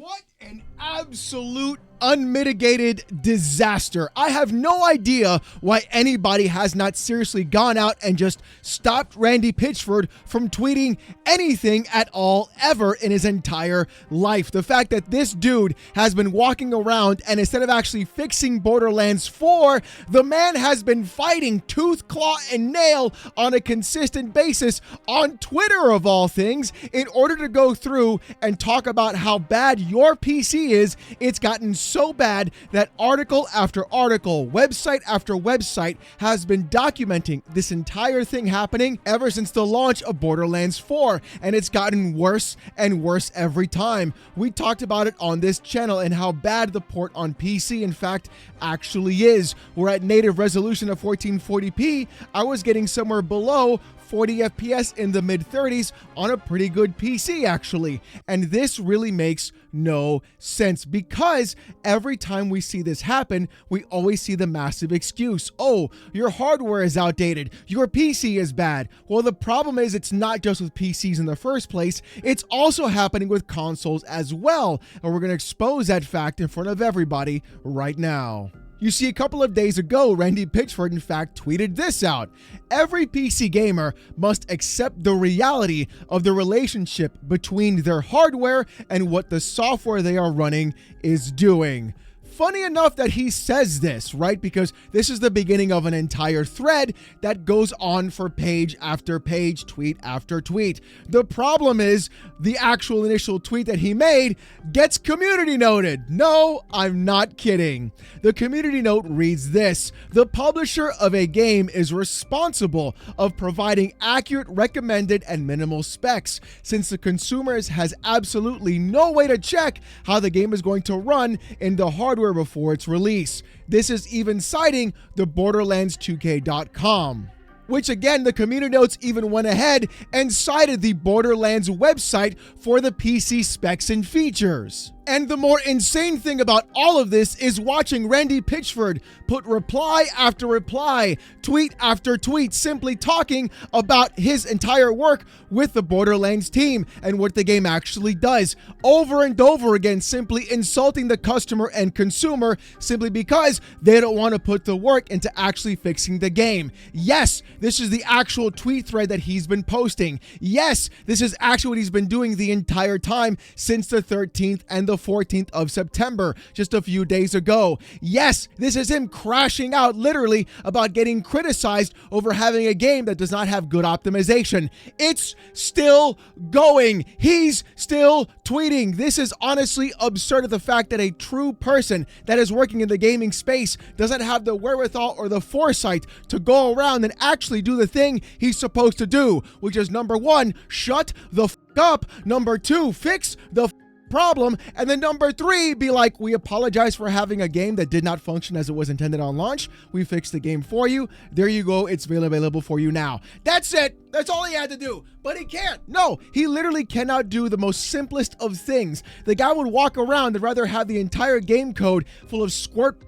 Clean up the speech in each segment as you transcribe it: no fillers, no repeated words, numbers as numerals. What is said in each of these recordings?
What an absolute unmitigated disaster. I have no idea why anybody has not seriously gone out and just stopped Randy Pitchford from tweeting anything at all ever in his entire life. The fact that this dude has been walking around and instead of actually fixing Borderlands 4, the man has been fighting tooth, claw, and nail on a consistent basis on Twitter of all things in order to go through and talk about how bad your PC is. It's gotten so bad that article after article, website after website has been documenting this entire thing happening ever since the launch of Borderlands 4, and it's gotten worse and worse every time. We talked about it on this channel and how bad the port on PC in fact actually is. We're at native resolution of 1440p. I was getting somewhere below 40 FPS in the mid-30s on a pretty good PC actually. And this really makes no sense because every time we see this happen, we always see the massive excuse. Oh, your hardware is outdated. Your PC is bad. Well, the problem is it's not just with PCs in the first place. It's also happening with consoles as well. And we're going to expose that fact in front of everybody right now. You see, a couple of days ago, Randy Pitchford, in fact, tweeted this out. Every PC gamer must accept the reality of the relationship between their hardware and what the software they are running is doing. Funny enough that he says this, right? Because this is the beginning of an entire thread that goes on for page after page, tweet after tweet. The problem is the actual initial tweet that he made gets community noted. No, I'm not kidding. The community note reads this: the publisher of a game is responsible of providing accurate, recommended, and minimal specs, since the consumer has absolutely no way to check how the game is going to run in the hardware before its release. This is even citing the Borderlands2K.com. Which again, the community notes even went ahead and cited the Borderlands website for the PC specs and features. And the more insane thing about all of this is watching Randy Pitchford put reply after reply, tweet after tweet, simply talking about his entire work with the Borderlands team and what the game actually does. Over and over again, simply insulting the customer and consumer simply because they don't want to put the work into actually fixing the game. Yes, this is the actual tweet thread that he's been posting. Yes, this is actually what he's been doing the entire time since the 13th and the 14th of September, just a few days ago. Yes, this is him crashing out literally about getting criticized over having a game that does not have good optimization. It's still going. He's still tweeting. This is honestly absurd at the fact that a true person that is working in the gaming space doesn't have the wherewithal or the foresight to go around and actually do the thing he's supposed to do, which is number one, shut the f up, number two, fix the problem, and then number three, be like, we apologize for having a game that did not function as it was intended on launch. We fixed the game for you. There you go. It's available for you now. That's it. That's all he had to do. But he can't. No, he literally cannot do the most simplest of things. The guy would walk around and rather have the entire game code full of squirt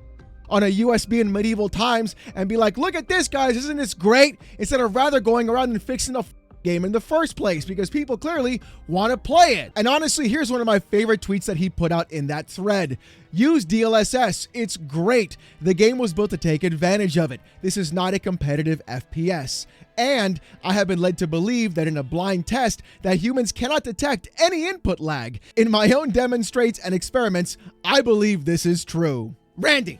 on a USB in medieval times and be like, look at this, guys. Isn't this great? Instead of rather going around and fixing a game in the first place, because people clearly want to play it. And honestly, here's one of my favorite tweets that he put out in that thread. Use DLSS. It's great. The game was built to take advantage of it. This is not a competitive FPS. And I have been led to believe that in a blind test that humans cannot detect any input lag. In my own demonstrates and experiments, I believe this is true. Randy,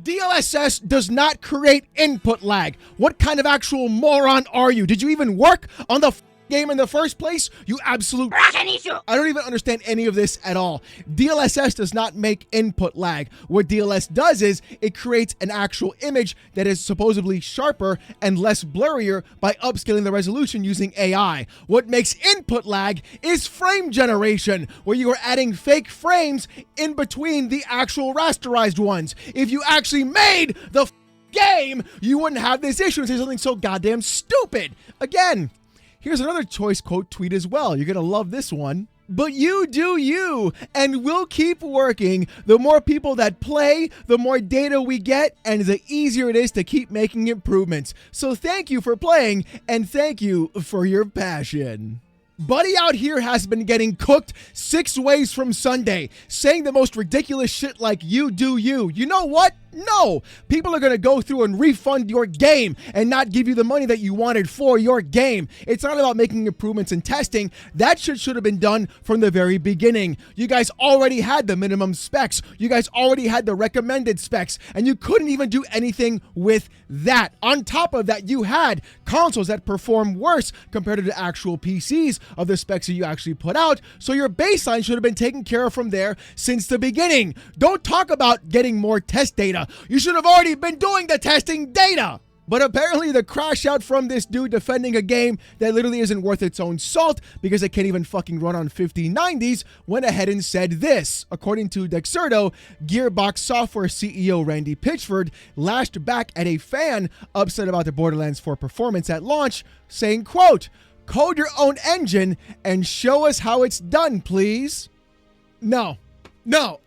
DLSS does not create input lag. What kind of actual moron are you? Did you even work on the game in the first place? You absolute I don't even understand any of this at all. DLSS does not make input lag. What DLSS does is it creates an actual image that is supposedly sharper and less blurrier by upscaling the resolution using AI. What makes input lag is frame generation, where you are adding fake frames in between the actual rasterized ones. If you actually made the game, you wouldn't have this issue and say something so goddamn stupid. Again, here's another choice quote tweet as well. You're going to love this one. But you do you, and we'll keep working. The more people that play, the more data we get, and the easier it is to keep making improvements. So thank you for playing, and thank you for your passion. Buddy out here has been getting cooked 6 ways from Sunday, saying the most ridiculous shit like you do you. You know what? No, people are going to go through and refund your game and not give you the money that you wanted for your game. It's not about making improvements and testing. That shit should have been done from the very beginning. You guys already had the minimum specs. You guys already had the recommended specs, and you couldn't even do anything with that. On top of that, you had consoles that perform worse compared to the actual PCs of the specs that you actually put out. So your baseline should have been taken care of from there since the beginning. Don't talk about getting more test data. You should have already been doing the testing data. But apparently the crash out from this dude defending a game that literally isn't worth its own salt because it can't even fucking run on 5090s went ahead and said this. According to Dexerto, Gearbox Software CEO Randy Pitchford lashed back at a fan upset about the Borderlands 4 performance at launch, saying, quote, "Code your own engine and show us how it's done, please." No,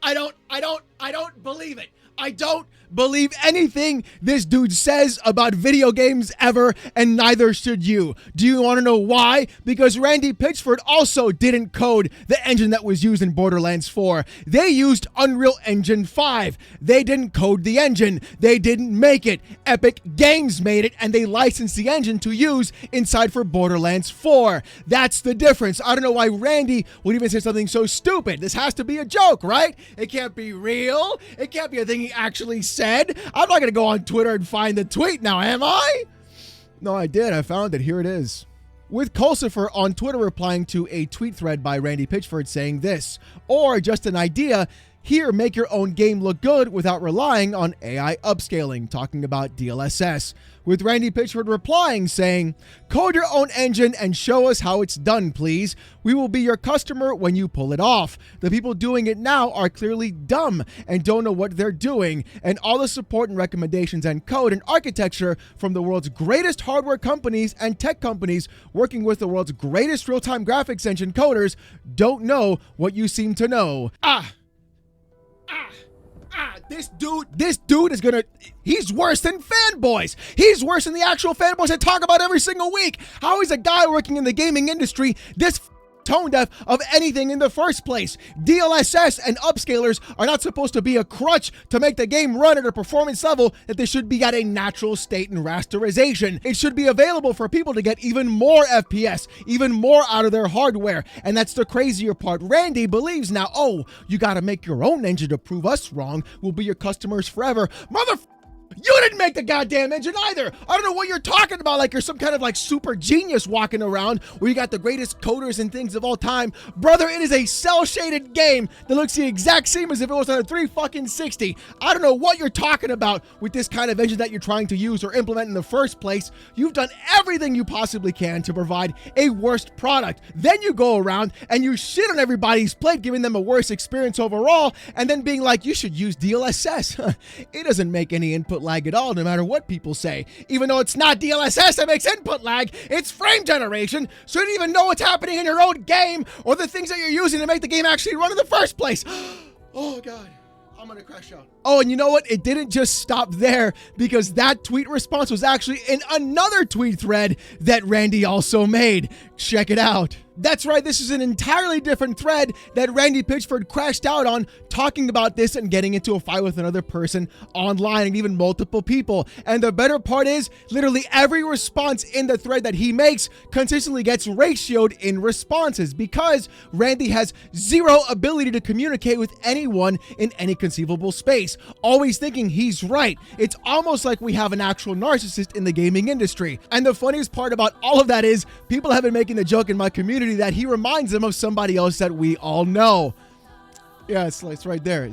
I don't believe it. I don't believe anything this dude says about video games ever, and neither should you. Do you want to know why? Because Randy Pitchford also didn't code the engine that was used in Borderlands 4. They used Unreal Engine 5. They didn't code the engine. They didn't make it. Epic Games made it, and they licensed the engine to use inside for Borderlands 4. That's the difference. I don't know why Randy would even say something so stupid. This has to be a joke, right? It can't be real. It can't be a thing he actually said. I'm not going to go on Twitter and find the tweet now, am I? No, I did. I found it. Here it is. With Colsifer on Twitter replying to a tweet thread by Randy Pitchford saying this, or just an idea, here, make your own game look good without relying on AI upscaling, talking about DLSS. With Randy Pitchford replying saying, code your own engine and show us how it's done, please. We will be your customer when you pull it off. The people doing it now are clearly dumb and don't know what they're doing. And all the support and recommendations and code and architecture from the world's greatest hardware companies and tech companies working with the world's greatest real-time graphics engine coders don't know what you seem to know. This dude is he's worse than fanboys. He's worse than the actual fanboys I talk about every single week. How is a guy working in the gaming industry this tone deaf of anything in the first place? DLSS and upscalers are not supposed to be a crutch to make the game run at a performance level that they should be at a natural state in rasterization. It should be available for people to get even more FPS, even more out of their hardware. And that's the crazier part. Randy believes now, oh, you gotta make your own engine to prove us wrong. We'll be your customers forever. You didn't make the goddamn engine either. I don't know what you're talking about, like you're some kind of like super genius walking around where you got the greatest coders and things of all time. Brother, it is a cel-shaded game that looks the exact same as if it was on a 360. I don't know what you're talking about with this kind of engine that you're trying to use or implement in the first place. You've done everything you possibly can to provide a worst product. Then you go around and you shit on everybody's plate, giving them a worse experience overall, and then being like, you should use DLSS. It doesn't make any input lag at all, no matter what people say. Even though it's not DLSS that makes input lag, it's frame generation, so you don't even know what's happening in your own game or the things that you're using to make the game actually run in the first place. Oh God, I'm gonna crash out. Oh, and you know what? It didn't just stop there, because that tweet response was actually in another tweet thread that Randy also made. Check it out. That's right, this is an entirely different thread that Randy Pitchford crashed out on, talking about this and getting into a fight with another person online and even multiple people. And the better part is, literally every response in the thread that he makes consistently gets ratioed in responses, because Randy has zero ability to communicate with anyone in any conceivable space, always thinking he's right. It's almost like we have an actual narcissist in the gaming industry. And the funniest part about all of that is, people have been making the joke in my community that he reminds them of somebody else that we all know. Yeah, it's right there.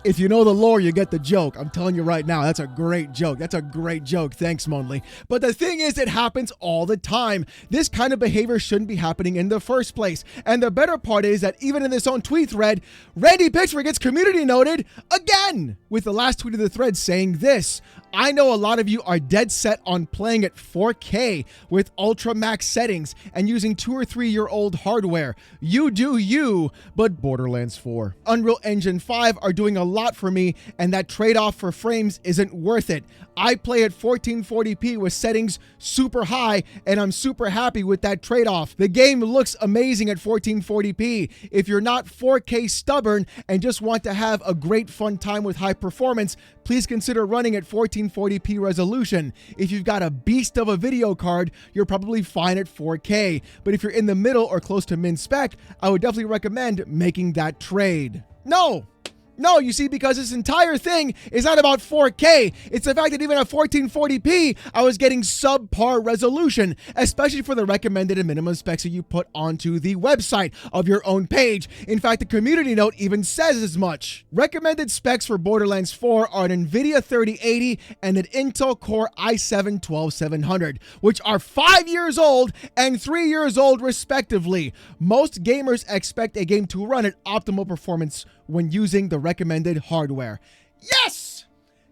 If you know the lore, you get the joke. I'm telling you right now, that's a great joke. That's a great joke. Thanks, Monley. But the thing is, it happens all the time. This kind of behavior shouldn't be happening in the first place. And the better part is that even in this own tweet thread, Randy Pitchford gets community noted again, with the last tweet of the thread saying this: I know a lot of you are dead set on playing at 4K with ultra max settings and using 2 or 3 year old hardware. You do you, but Borderlands 4, Unreal Engine 5 are doing a lot for me, and that trade-off for frames isn't worth it. I play at 1440p with settings super high, and I'm super happy with that trade-off. The game looks amazing at 1440p. If you're not 4K stubborn and just want to have a great fun time with high performance, please consider running at 1440p resolution. If you've got a beast of a video card, you're probably fine at 4K. But if you're in the middle or close to min spec, I would definitely recommend making that trade. No, you see, because this entire thing is not about 4K. It's the fact that even at 1440p, I was getting subpar resolution, especially for the recommended and minimum specs that you put onto the website of your own page. In fact, the community note even says as much. Recommended specs for Borderlands 4 are an NVIDIA 3080 and an Intel Core i7-12700, which are 5 years old and 3 years old respectively. Most gamers expect a game to run at optimal performance when using the recommended hardware. Yes!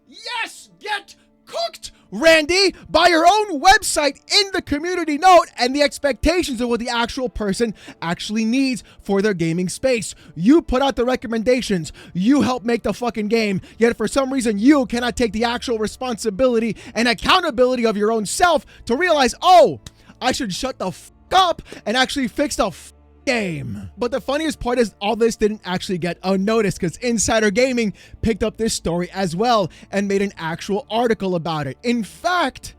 Yes! Get cooked, Randy, by your own website in the community note and the expectations of what the actual person actually needs for their gaming space. You put out the recommendations. You help make the fucking game. Yet for some reason, you cannot take the actual responsibility and accountability of your own self to realize, oh, I should shut the f up and actually fix the game. But the funniest part is all this didn't actually get unnoticed because Insider Gaming picked up this story as well and made an actual article about it. In fact,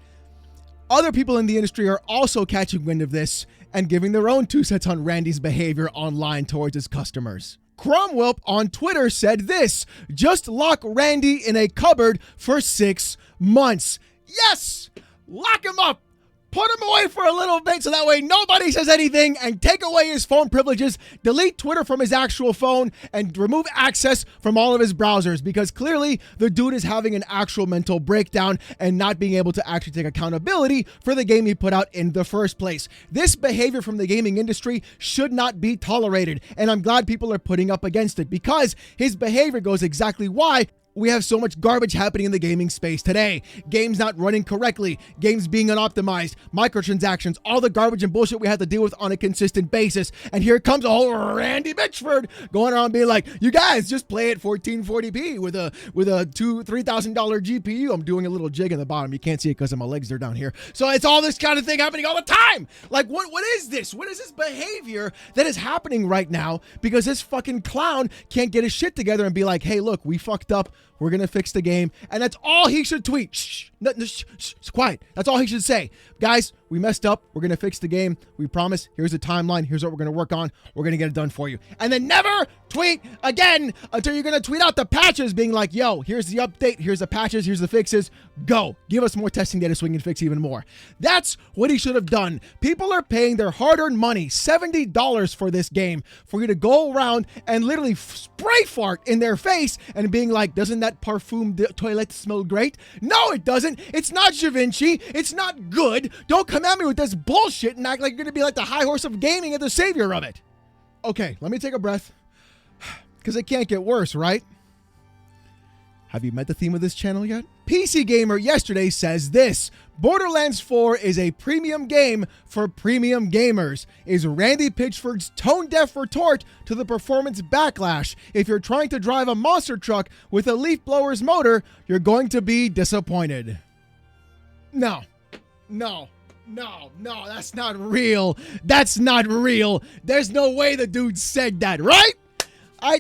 other people in the industry are also catching wind of this and giving their own 2 cents on Randy's behavior online towards his customers. Cromwell on Twitter said this: just lock Randy in a cupboard for 6 months. Yes! Lock him up! Put him away for a little bit so that way nobody says anything, and take away his phone privileges, delete Twitter from his actual phone, and remove access from all of his browsers, because clearly the dude is having an actual mental breakdown and not being able to actually take accountability for the game he put out in the first place. This behavior from the gaming industry should not be tolerated, and I'm glad people are putting up against it, because his behavior goes exactly why we have so much garbage happening in the gaming space today. Games not running correctly, games being unoptimized, microtransactions, all the garbage and bullshit we have to deal with on a consistent basis. And here comes old Randy Pitchford going around being like, you guys just play at 1440p with a $2,000-$3,000 GPU. I'm doing a little jig in the bottom. You can't see it because my legs are down here. So it's all this kind of thing happening all the time. Like, what is this? What is this behavior that is happening right now? Because this fucking clown can't get his shit together and be like, hey, look, we fucked up. We're going to fix the game. And that's all he should tweet. Shh, quiet. That's all he should say. Guys, we messed up. We're going to fix the game. We promise. Here's a timeline. Here's what we're going to work on. We're going to get it done for you. And then never tweet again until you're going to tweet out the patches being like, yo, here's the update. Here's the patches. Here's the fixes. Go. Give us more testing data so we can fix even more. That's what he should have done. People are paying their hard-earned money, $70 for this game, for you to go around and literally spray fart in their face and being like, doesn't that parfum toilet smell great? No, it doesn't. It's not Givenchy. It's not good. Don't come at me with this bullshit and act like you're going to be like the high horse of gaming and the savior of it. Okay, let me take a breath, because it can't get worse, right? Have you met the theme of this channel yet? PC Gamer yesterday says this: Borderlands 4 is a premium game for premium gamers. Is Randy Pitchford's tone-deaf retort to the performance backlash. If you're trying to drive a monster truck with a leaf blower's motor, you're going to be disappointed. No, that's not real. That's not real. There's no way the dude said that, right?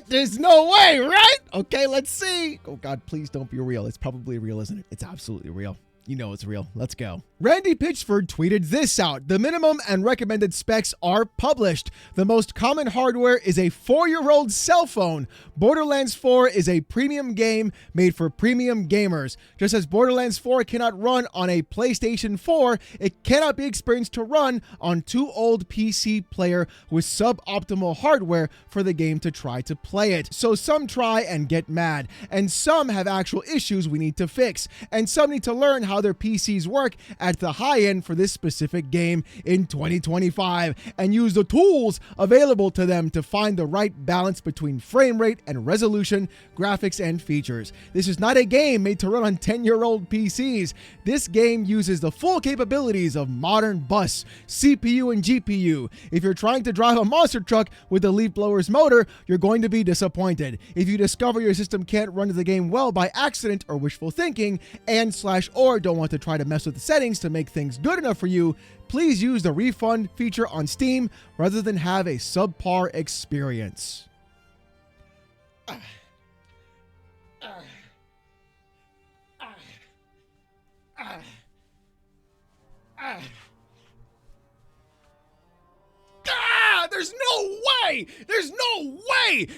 There's no way, right? Okay, let's see. Oh God, please don't be real. It's probably real, isn't it? It's absolutely real. You know it's real. Let's go. Randy Pitchford tweeted this out: the minimum and recommended specs are published. The most common hardware is a 4-year-old cell phone. Borderlands 4 is a premium game made for premium gamers. Just as Borderlands 4 cannot run on a PlayStation 4, it cannot be experienced to run on too old PC player with suboptimal hardware for the game to try to play it. So some try and get mad, and some have actual issues we need to fix, and some need to learn how how their PCs work at the high end for this specific game in 2025 and use the tools available to them to find the right balance between frame rate and resolution, graphics, and features. This is not a game made to run on 10-year-old PCs. This game uses the full capabilities of modern bus, CPU, and GPU. If you're trying to drive a monster truck with a leaf blower's motor, you're going to be disappointed. If you discover your system can't run the game well by accident or wishful thinking or don't want to try to mess with the settings to make things good enough for you, please use the refund feature on Steam rather than have a subpar experience. There's no way!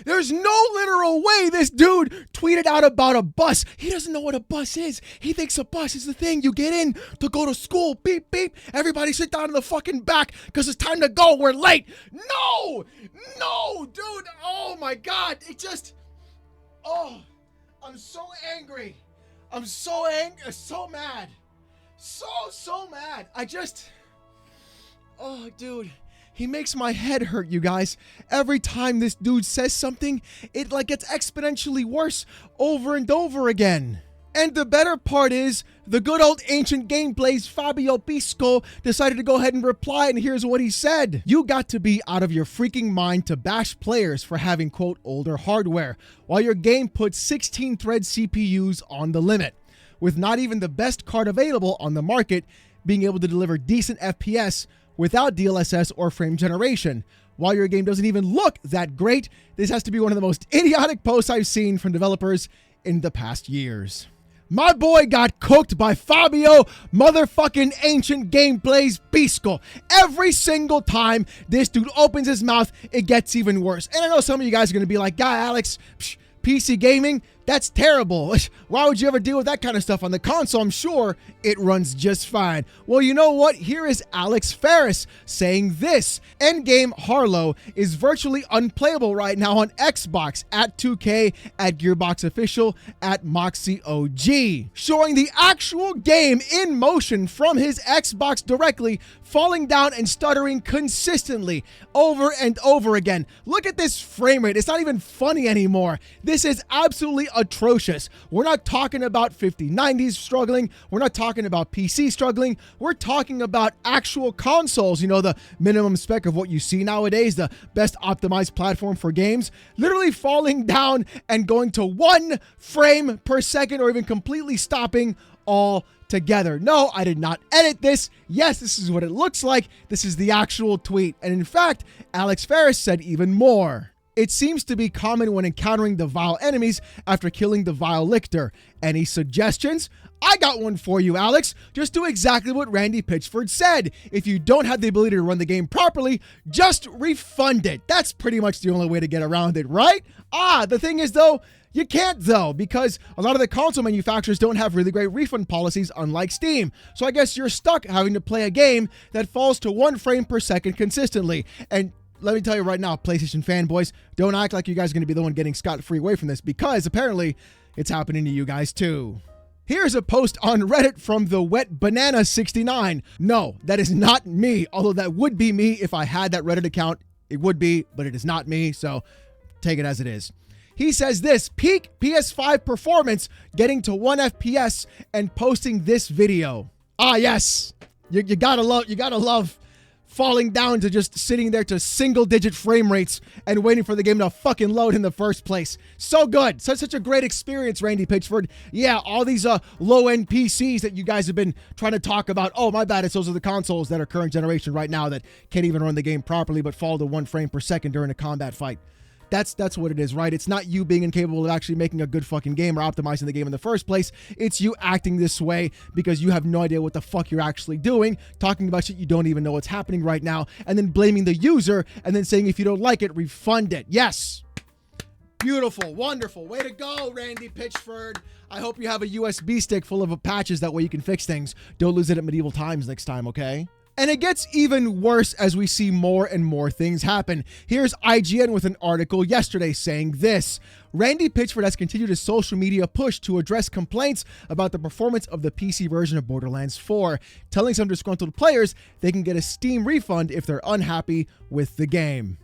There's no literal way this dude tweeted out about a bus. He doesn't know what a bus is. He thinks a bus is the thing you get in to go to school. Beep, beep. Everybody sit down in the fucking back because it's time to go. We're late. No, dude. Oh my God. I'm so angry. I'm so angry. So mad. So mad. Dude. He makes my head hurt, you guys. Every time this dude says something, it gets exponentially worse over and over again. And the better part is, the good old ancient gameplays Fabio Pisco decided to go ahead and reply, and here's what he said. You got to be out of your freaking mind to bash players for having, quote, older hardware, while your game puts 16-thread CPUs on the limit. With not even the best card available on the market being able to deliver decent FPS without DLSS or frame generation. While your game doesn't even look that great, this has to be one of the most idiotic posts I've seen from developers in the past years. My boy got cooked by Fabio motherfucking Ancient Gameplays Pisco. Every single time this dude opens his mouth, it gets even worse. And I know some of you guys are going to be like, "Guy Alex, PC gaming, that's terrible. Why would you ever deal with that kind of stuff on the console? I'm sure it runs just fine." Well, you know what? Here is Alex Ferris saying this. Endgame Harlow is virtually unplayable right now on Xbox at 2K, at Gearbox Official, at Moxie OG. Showing the actual game in motion from his Xbox directly, falling down and stuttering consistently over and over again. Look at this frame rate. It's not even funny anymore. This is absolutely atrocious. We're not talking about 5090s struggling. We're not talking about PC struggling. We're talking about actual consoles, the minimum spec of what you see nowadays, the best optimized platform for games, literally falling down and going to 1 frame per second or even completely stopping altogether. No, I did not edit this. Yes, this is what it looks like. This is the actual tweet. And in fact, Alex Ferris said even more. It seems to be common when encountering the vile enemies after killing the vile lictor. Any suggestions? I got one for you, Alex. Just do exactly what Randy Pitchford said. If you don't have the ability to run the game properly, just refund it. That's pretty much the only way to get around it, right? The thing is though, you can't though, because a lot of the console manufacturers don't have really great refund policies, unlike Steam. So I guess you're stuck having to play a game that falls to 1 frame per second consistently. And let me tell you right now, PlayStation fanboys, don't act like you guys are going to be the one getting scot-free away from this, because apparently it's happening to you guys too. Here's a post on Reddit from the Wet Banana 69. No, that is not me, although that would be me if I had that Reddit account. It would be, but it is not me, so take it as it is. He says this: peak PS5 performance, getting to 1 FPS and posting this video. Yes, you gotta love falling down to just sitting there to single-digit frame rates and waiting for the game to fucking load in the first place. So good. Such a great experience, Randy Pitchford. Yeah, all these low-end PCs that you guys have been trying to talk about. Oh, my bad. It's those are the consoles that are current generation right now that can't even run the game properly but fall to 1 frame per second during a combat fight. That's what it is, right? It's not you being incapable of actually making a good fucking game or optimizing the game in the first place. It's you acting this way because you have no idea what the fuck you're actually doing, talking about shit you don't even know what's happening right now, and then blaming the user and then saying if you don't like it, refund it. Yes. Beautiful. Wonderful. Way to go, Randy Pitchford. I hope you have a USB stick full of patches. That way you can fix things. Don't lose it at medieval times next time, okay? And it gets even worse as we see more and more things happen. Here's IGN with an article yesterday saying this: Randy Pitchford has continued his social media push to address complaints about the performance of the PC version of Borderlands 4, telling some disgruntled players they can get a Steam refund if they're unhappy with the game.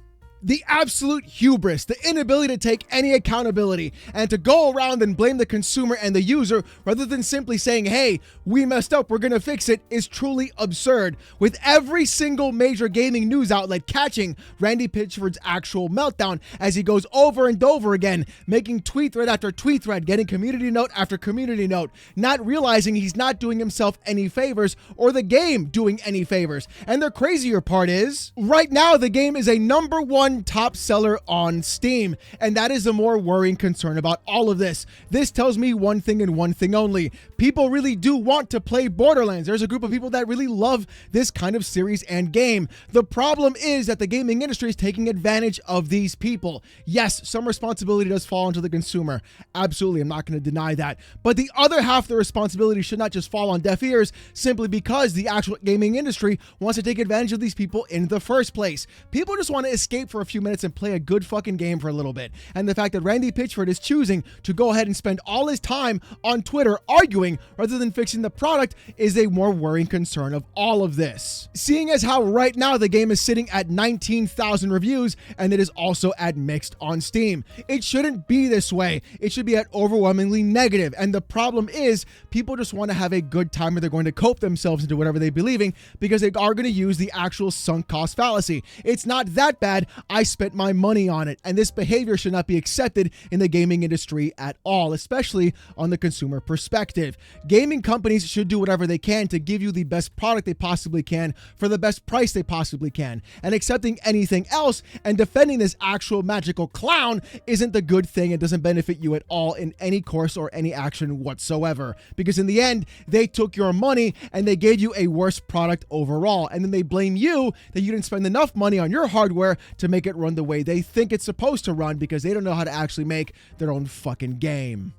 The absolute hubris, the inability to take any accountability, and to go around and blame the consumer and the user rather than simply saying, hey, we messed up, we're gonna fix it, is truly absurd. With every single major gaming news outlet catching Randy Pitchford's actual meltdown as he goes over and over again, making tweet thread after tweet thread, getting community note after community note, not realizing he's not doing himself any favors or the game doing any favors. And the crazier part is, right now the game is a #1 top seller on Steam, and that is the more worrying concern about all of this. This tells me one thing and one thing only: people really do want to play Borderlands. There's a group of people that really love this kind of series and game. The problem is that the gaming industry is taking advantage of these people. Yes, some responsibility does fall onto the consumer. Absolutely, I'm not going to deny that. But the other half of the responsibility should not just fall on deaf ears simply because the actual gaming industry wants to take advantage of these people in the first place. People just want to escape for a few minutes and play a good fucking game for a little bit. And the fact that Randy Pitchford is choosing to go ahead and spend all his time on Twitter arguing rather than fixing the product is a more worrying concern of all of this. Seeing as how right now the game is sitting at 19,000 reviews and it is also at mixed on Steam. It shouldn't be this way. It should be at overwhelmingly negative. And the problem is people just want to have a good time, or they're going to cope themselves into whatever they believe in because they are going to use the actual sunk cost fallacy. It's not that bad. I spent my money on it, and this behavior should not be accepted in the gaming industry at all, especially on the consumer perspective. Gaming companies should do whatever they can to give you the best product they possibly can for the best price they possibly can, and accepting anything else and defending this actual magical clown isn't the good thing. It doesn't benefit you at all in any course or any action whatsoever, because in the end they took your money and they gave you a worse product overall, and then they blame you that you didn't spend enough money on your hardware to make it run the way they think it's supposed to run because they don't know how to actually make their own fucking game.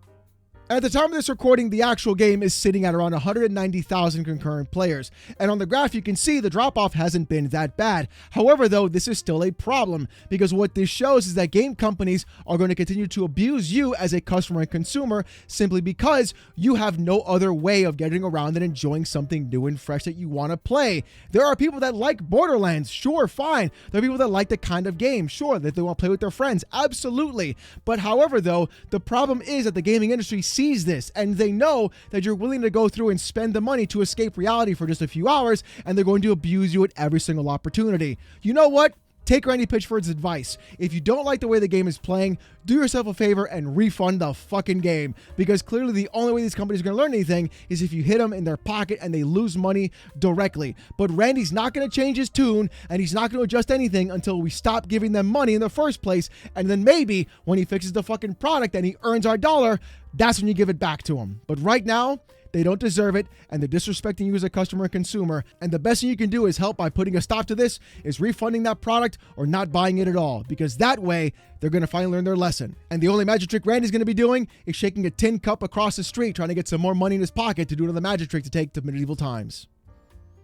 At the time of this recording, the actual game is sitting at around 190,000 concurrent players, and on the graph you can see the drop-off hasn't been that bad. However, though, this is still a problem, because what this shows is that game companies are going to continue to abuse you as a customer and consumer simply because you have no other way of getting around and enjoying something new and fresh that you want to play. There are people that like Borderlands, sure, fine. There are people that like the kind of game, sure, that they want to play with their friends, absolutely. But however, though, the problem is that the gaming industry sees this, and they know that you're willing to go through and spend the money to escape reality for just a few hours, and they're going to abuse you at every single opportunity. You know what? Take Randy Pitchford's advice. If you don't like the way the game is playing, do yourself a favor and refund the fucking game, because clearly the only way these companies are going to learn anything is if you hit them in their pocket and they lose money directly. But Randy's not going to change his tune, and he's not going to adjust anything until we stop giving them money in the first place, and then maybe when he fixes the fucking product and he earns our dollar, that's when you give it back to him. But right now, they don't deserve it, and they're disrespecting you as a customer and consumer, and the best thing you can do is help by putting a stop to this, is refunding that product or not buying it at all, because that way they're going to finally learn their lesson. And the only magic trick Randy's going to be doing is shaking a tin cup across the street, trying to get some more money in his pocket to do another magic trick to take to medieval times.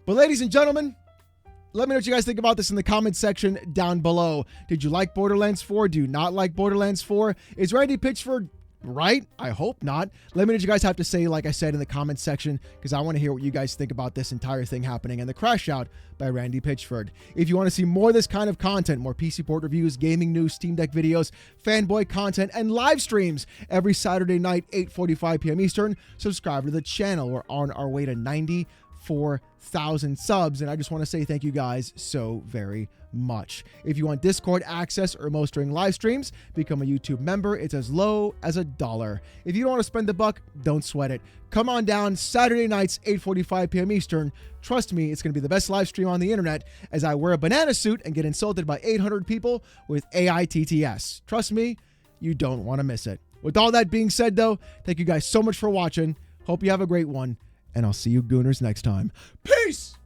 But ladies and gentlemen, let me know what you guys think about this in the comment section down below. Did you like Borderlands 4? Do you not like Borderlands 4? Is Randy Pitchford right? I hope not. Let me know what you guys have to say, like I said, in the comments section, because I want to hear what you guys think about this entire thing happening and the crash out by Randy Pitchford. If you want to see more of this kind of content, more PC port reviews, gaming news, Steam Deck videos, fanboy content, and live streams every Saturday night, 8:45 p.m. Eastern, subscribe to the channel. We're on our way to 94,000 subs, and I just want to say thank you guys so very much. If you want Discord access or most during live streams, become a YouTube member. It's as low as $1. If you don't want to spend the buck, don't sweat it. Come on down Saturday nights, 8:45 p.m. Eastern. Trust me, it's going to be the best live stream on the internet as I wear a banana suit and get insulted by 800 people with AITTS. Trust me, you don't want to miss it. With all that being said, though, thank you guys so much for watching. Hope you have a great one, and I'll see you gooners next time. Peace!